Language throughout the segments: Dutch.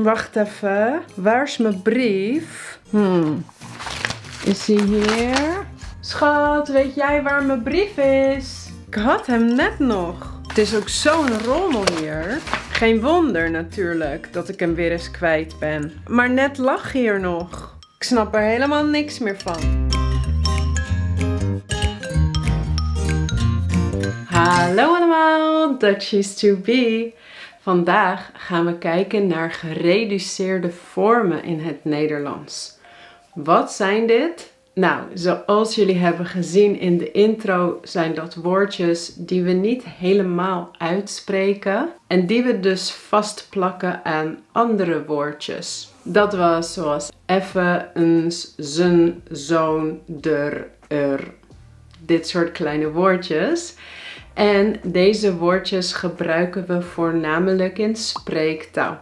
Wacht even. Waar is mijn brief? Is hij hier? Schat, weet jij waar mijn brief is? Ik had hem net nog. Het is ook zo'n rommel hier. Geen wonder natuurlijk dat ik hem weer eens kwijt ben. Maar net lag hier nog. Ik snap er helemaal niks meer van. Hallo allemaal, Dutchies to be. Vandaag gaan we kijken naar gereduceerde vormen in het Nederlands. Wat zijn dit? Nou, zoals jullie hebben gezien in de intro zijn dat woordjes die we niet helemaal uitspreken en die we dus vastplakken aan andere woordjes. Dat was zoals even, eens, z'n, zo'n, der, dit soort kleine woordjes. En deze woordjes gebruiken we voornamelijk in spreektaal.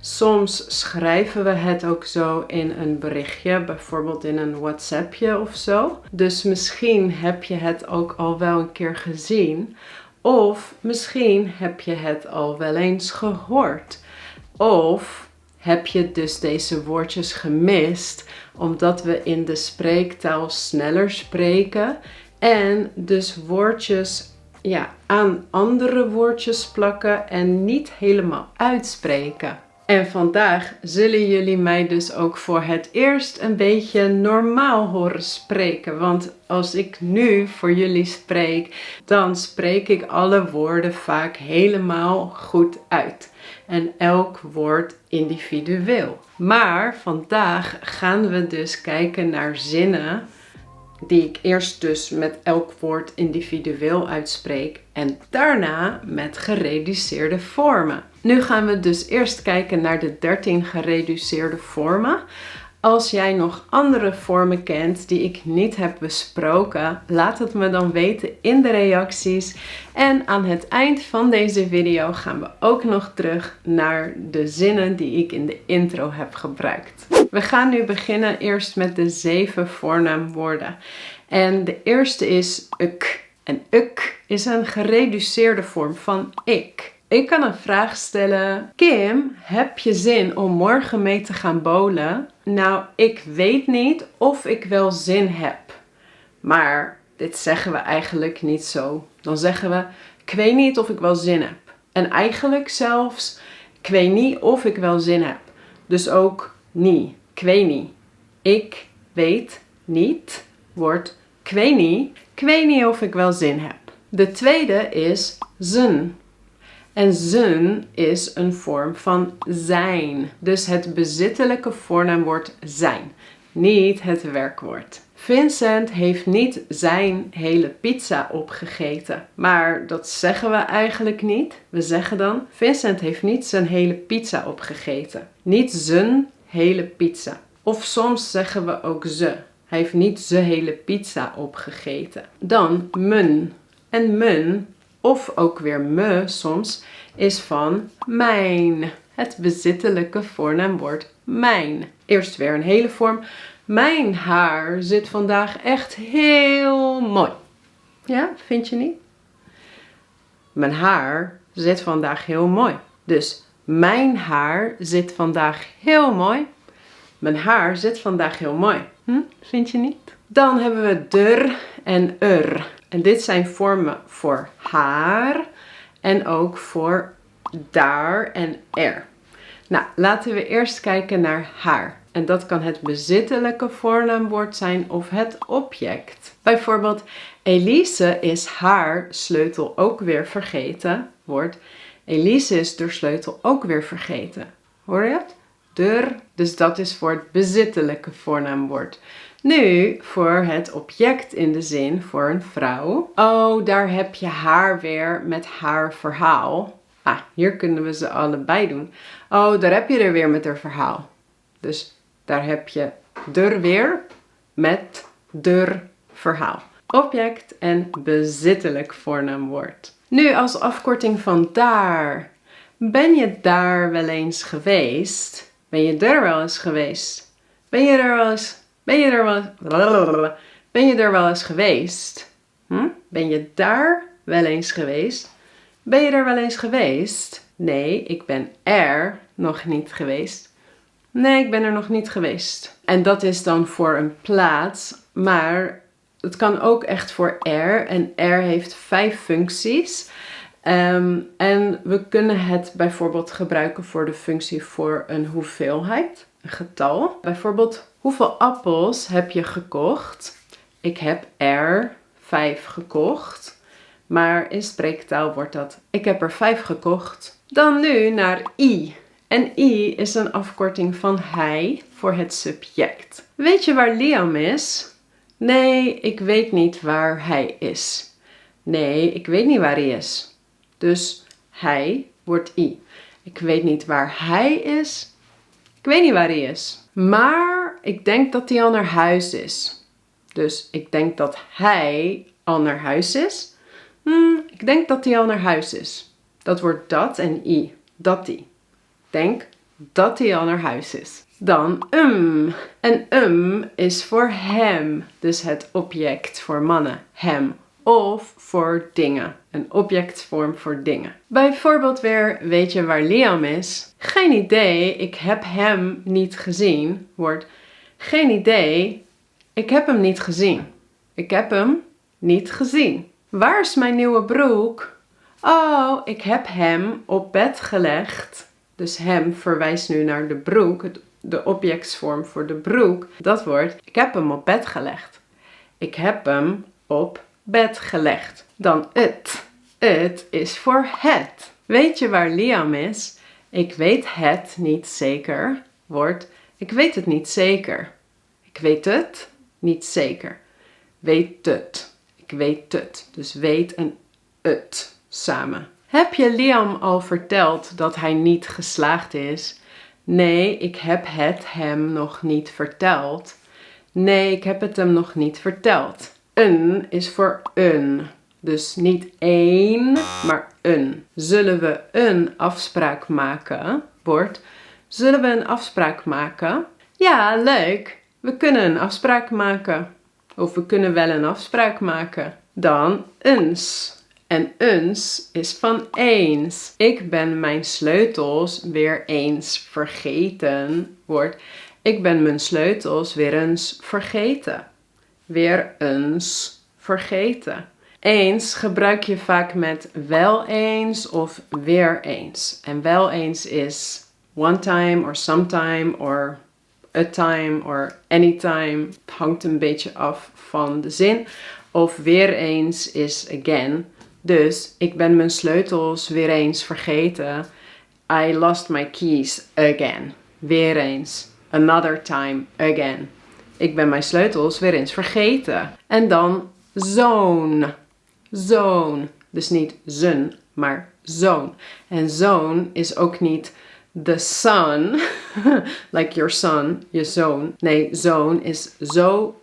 Soms schrijven we het ook zo in een berichtje, bijvoorbeeld in een WhatsAppje of zo. Dus misschien heb je het ook al wel een keer gezien. Of misschien heb je het al wel eens gehoord. Of heb je dus deze woordjes gemist, omdat we in de spreektaal sneller spreken en dus woordjes aan andere woordjes plakken en niet helemaal uitspreken. En vandaag zullen jullie mij dus ook voor het eerst een beetje normaal horen spreken. Want als ik nu voor jullie spreek, dan spreek ik alle woorden vaak helemaal goed uit. En elk woord individueel. Maar vandaag gaan we dus kijken naar zinnen die ik eerst dus met elk woord individueel uitspreek en daarna met gereduceerde vormen. Nu gaan we dus eerst kijken naar de 13 gereduceerde vormen. Als jij nog andere vormen kent die ik niet heb besproken, laat het me dan weten in de reacties. En aan het eind van deze video gaan we ook nog terug naar de zinnen die ik in de intro heb gebruikt. We gaan nu beginnen eerst met de 7 voornaamwoorden. En de eerste is uk. En uk is een gereduceerde vorm van ik. Ik kan een vraag stellen. Kim, heb je zin om morgen mee te gaan bowlen? Nou, ik weet niet of ik wel zin heb. Maar dit zeggen we eigenlijk niet zo. Dan zeggen we, ik weet niet of ik wel zin heb. En eigenlijk zelfs, ik weet niet of ik wel zin heb. Dus ook niet. Ik weet niet. Ik weet niet wordt ik weet niet. Ik weet niet of ik wel zin heb. De tweede is z'n. En z'n is een vorm van zijn. Dus het bezittelijke voornaamwoord zijn. Niet het werkwoord. Vincent heeft niet zijn hele pizza opgegeten. Maar dat zeggen we eigenlijk niet. We zeggen dan, Vincent heeft niet zijn hele pizza opgegeten. Niet zijn hele pizza. Of soms zeggen we ook ze. Hij heeft niet zijn hele pizza opgegeten. Dan men. En men, of ook weer me soms, is van mijn. Het bezittelijke voornaamwoord mijn. Eerst weer een hele vorm. Mijn haar zit vandaag echt heel mooi. Ja, vind je niet? Mijn haar zit vandaag heel mooi. Dus mijn haar zit vandaag heel mooi. Mijn haar zit vandaag heel mooi. Vind je niet? Dan hebben we der en er. En dit zijn vormen voor haar en ook voor daar en er. Nou, laten we eerst kijken naar haar. En dat kan het bezittelijke voornaamwoord zijn of het object. Bijvoorbeeld, Elise is haar sleutel ook weer vergeten. Elise is de sleutel ook weer vergeten. Hoor je het? Der, dus dat is voor het bezittelijke voornaamwoord. Nu voor het object in de zin voor een vrouw. Oh, daar heb je haar weer met haar verhaal. Hier kunnen we ze allebei doen. Oh, daar heb je er weer met haar verhaal. Dus daar heb je der weer met der verhaal. Object en bezittelijk voornaamwoord. Nu als afkorting van daar. Ben je daar wel eens geweest? Ben je er wel eens geweest? Ben je er wel eens geweest? Ben je daar wel eens geweest? Ben je er wel eens geweest? Nee, ik ben er nog niet geweest? Nee, ik ben er nog niet geweest. En dat is dan voor een plaats, maar het kan ook echt voor er. En er heeft 5 functies. En we kunnen het bijvoorbeeld gebruiken voor de functie voor een hoeveelheid, een getal. Bijvoorbeeld, hoeveel appels heb je gekocht? Ik heb er 5 gekocht. Maar in spreektaal wordt dat, ik heb er 5 gekocht. Dan nu naar I. En I is een afkorting van hij voor het subject. Weet je waar Liam is? Nee, ik weet niet waar hij is. Nee, ik weet niet waar hij is. Dus hij wordt I. Ik weet niet waar hij is. Ik weet niet waar hij is. Maar ik denk dat hij al naar huis is. Dus ik denk dat hij al naar huis is. Ik denk dat hij al naar huis is. Dat wordt dat en I. Dat hij. Denk dat hij al naar huis is. Dan En is voor hem. Dus het object voor mannen. Hem. Of voor dingen. Een objectvorm voor dingen. Bijvoorbeeld weer, weet je waar Liam is? Geen idee, ik heb hem niet gezien. Wordt geen idee, ik heb hem niet gezien. Ik heb hem niet gezien. Waar is mijn nieuwe broek? Oh, ik heb hem op bed gelegd. Dus hem verwijst nu naar de broek, de objectsvorm voor de broek. Dat wordt, ik heb hem op bed gelegd. Ik heb hem op bed gelegd. Dan het. Het is voor het. Weet je waar Liam is? Ik weet het niet zeker. Wordt, ik weet het niet zeker. Ik weet het niet zeker. Weet het. Ik weet het. Dus weet en het samen. Heb je Liam al verteld dat hij niet geslaagd is? Nee, ik heb het hem nog niet verteld. Nee, ik heb het hem nog niet verteld. Een is voor een. Dus niet één, maar een. Zullen we een afspraak maken? Wordt, zullen we een afspraak maken? Ja, leuk. We kunnen een afspraak maken. Of we kunnen wel een afspraak maken. Dan eens. En eens is van eens. Ik ben mijn sleutels weer eens vergeten. Wordt, ik ben mijn sleutels weer eens vergeten. Weer eens vergeten. Eens gebruik je vaak met wel eens of weer eens. En wel eens is one time or sometime or a time or anytime. Het hangt een beetje af van de zin. Of weer eens is again. Dus ik ben mijn sleutels weer eens vergeten. I lost my keys again. Weer eens. Another time again. Ik ben mijn sleutels weer eens vergeten. En dan zoon. Zoon. Dus niet z'n, maar zoon. En zoon is ook niet the son. Like your son, je zoon. Nee, zoon is zo'n.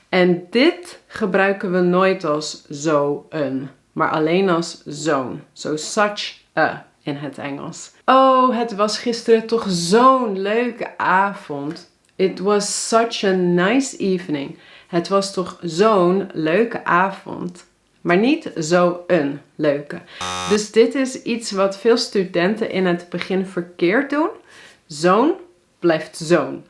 En dit gebruiken we nooit als zo'n. Maar alleen als zoon. So such a in het Engels. Oh, het was gisteren toch zo'n leuke avond. It was such a nice evening. Het was toch zo'n leuke avond. Maar niet zo'n leuke. Dus dit is iets wat veel studenten in het begin verkeerd doen. Zoon blijft zoon.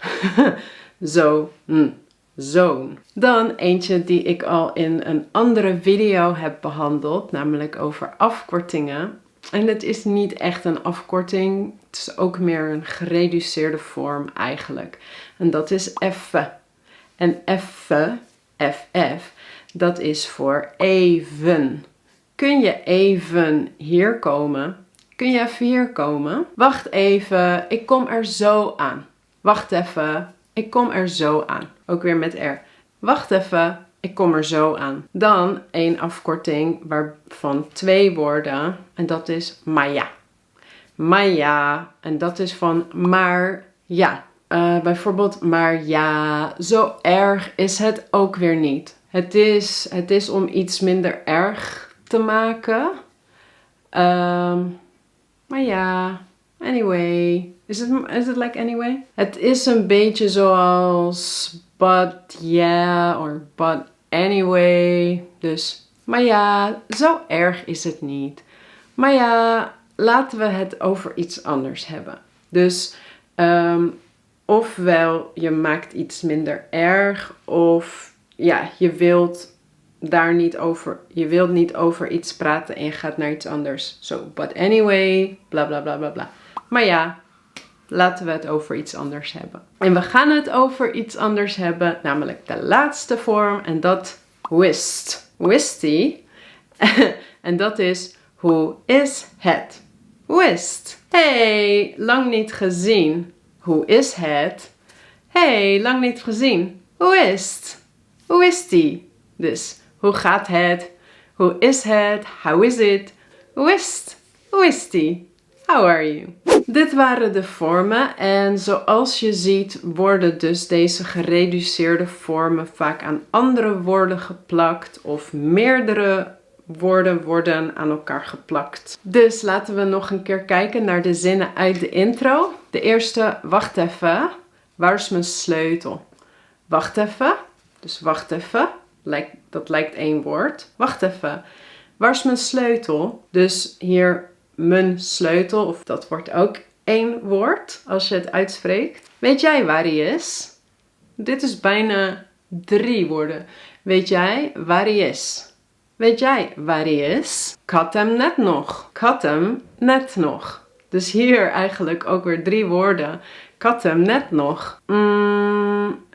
Zoon. Dan eentje die ik al in een andere video heb behandeld. Namelijk over afkortingen. En het is niet echt een afkorting. Het is ook meer een gereduceerde vorm eigenlijk. En dat is effe. En effe, ff, dat is voor even. Kun je even hier komen? Kun je even hier komen? Wacht even, ik kom er zo aan. Wacht even, ik kom er zo aan. Ook weer met R. Wacht even, ik kom er zo aan. Dan een afkorting waarvan 2 woorden. En dat is maar ja. Maar ja. En dat is van maar ja. Bijvoorbeeld maar ja. Zo erg is het ook weer niet. Het is om iets minder erg te maken. Maar ja. Anyway. Is it like anyway? Het is een beetje zoals but yeah or but anyway. Dus, maar ja, zo erg is het niet. Maar ja, laten we het over iets anders hebben. Dus ofwel je maakt iets minder erg, of ja, je wilt niet over iets praten en je gaat naar iets anders. So, but anyway, bla bla bla bla bla. Maar ja, laten we het over iets anders hebben. En we gaan het over iets anders hebben, namelijk de laatste vorm. En dat wist. Wisty. En dat is, hoe is het? Wist. Hey, lang niet gezien. Hoe is het? Hey, lang niet gezien. Hoe is het? Hoe is die? Dus, hoe gaat het? Hoe is het? How is it? Hoe is het? Hoe is die? How are you? Dit waren de vormen en zoals je ziet worden dus deze gereduceerde vormen vaak aan andere woorden geplakt of meerdere woorden worden aan elkaar geplakt. Dus laten we nog een keer kijken naar de zinnen uit de intro. De eerste, wacht even. Waar is mijn sleutel? Wacht even. Dus wacht even. Dat lijkt één woord. Wacht even. Waar is mijn sleutel? Dus hier mijn sleutel, of dat wordt ook één woord als je het uitspreekt. Weet jij waar hij is? Dit is bijna 3 woorden. Weet jij waar hij is? Weet jij waar hij is? Ik had hem net nog. Ik had hem net nog. Dus hier eigenlijk ook weer 3 woorden. Ik had hem net nog.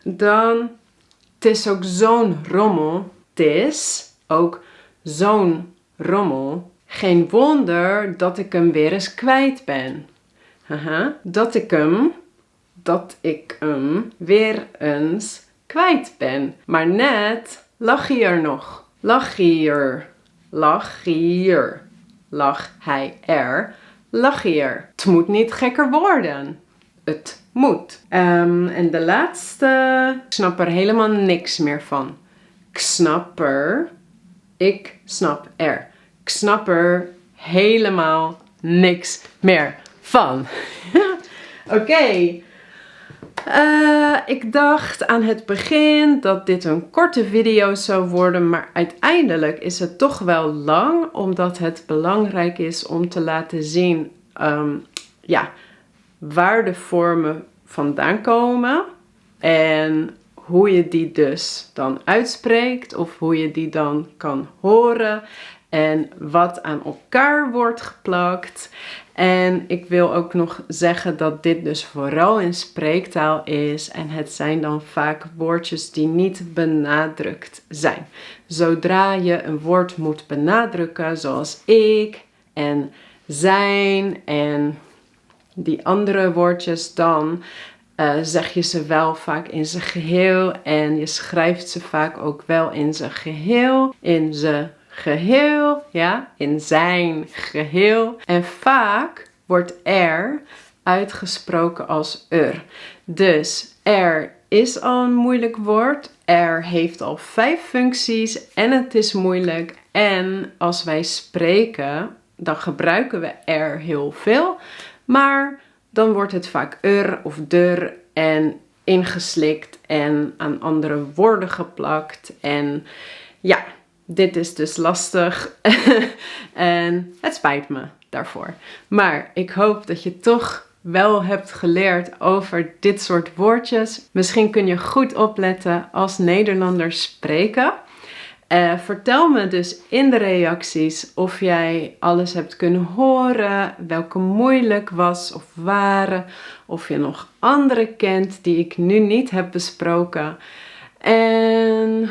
Dan, het is ook zo'n rommel. Het is ook zo'n rommel. Geen wonder dat ik hem weer eens kwijt ben. Dat ik hem weer eens kwijt ben. Maar net lag hij er nog. Lag hij er. Lag hij er. Lag hij er. Het moet niet gekker worden. Het moet. En de laatste. Ik snap er helemaal niks meer van. Ik snap er helemaal niks meer van. Oké. Ik dacht aan het begin dat dit een korte video zou worden, maar uiteindelijk is het toch wel lang, omdat het belangrijk is om te laten zien waar de vormen vandaan komen en hoe je die dus dan uitspreekt of hoe je die dan kan horen en wat aan elkaar wordt geplakt. En ik wil ook nog zeggen dat dit dus vooral in spreektaal is en het zijn dan vaak woordjes die niet benadrukt zijn. Zodra je een woord moet benadrukken, zoals ik en zijn en die andere woordjes, dan zeg je ze wel vaak in zijn geheel en je schrijft ze vaak ook wel in zijn geheel, in zijn geheel. En vaak wordt er uitgesproken als er. Dus er is al een moeilijk woord. Er heeft al 5 functies en het is moeilijk. En als wij spreken, dan gebruiken we er heel veel. Maar dan wordt het vaak er of der en ingeslikt en aan andere woorden geplakt. En ja, dit is dus lastig en het spijt me daarvoor. Maar ik hoop dat je toch wel hebt geleerd over dit soort woordjes. Misschien kun je goed opletten als Nederlanders spreken. Vertel me dus in de reacties of jij alles hebt kunnen horen, welke moeilijk was of waren, of je nog andere kent die ik nu niet heb besproken. En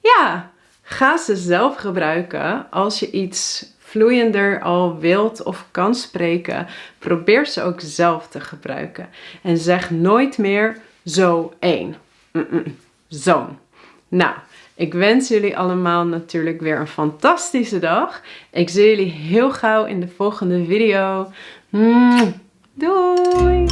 ja, ga ze zelf gebruiken als je iets vloeiender al wilt of kan spreken. Probeer ze ook zelf te gebruiken. En zeg nooit meer zo één. Zo'n. Nou, ik wens jullie allemaal natuurlijk weer een fantastische dag. Ik zie jullie heel gauw in de volgende video. Doei!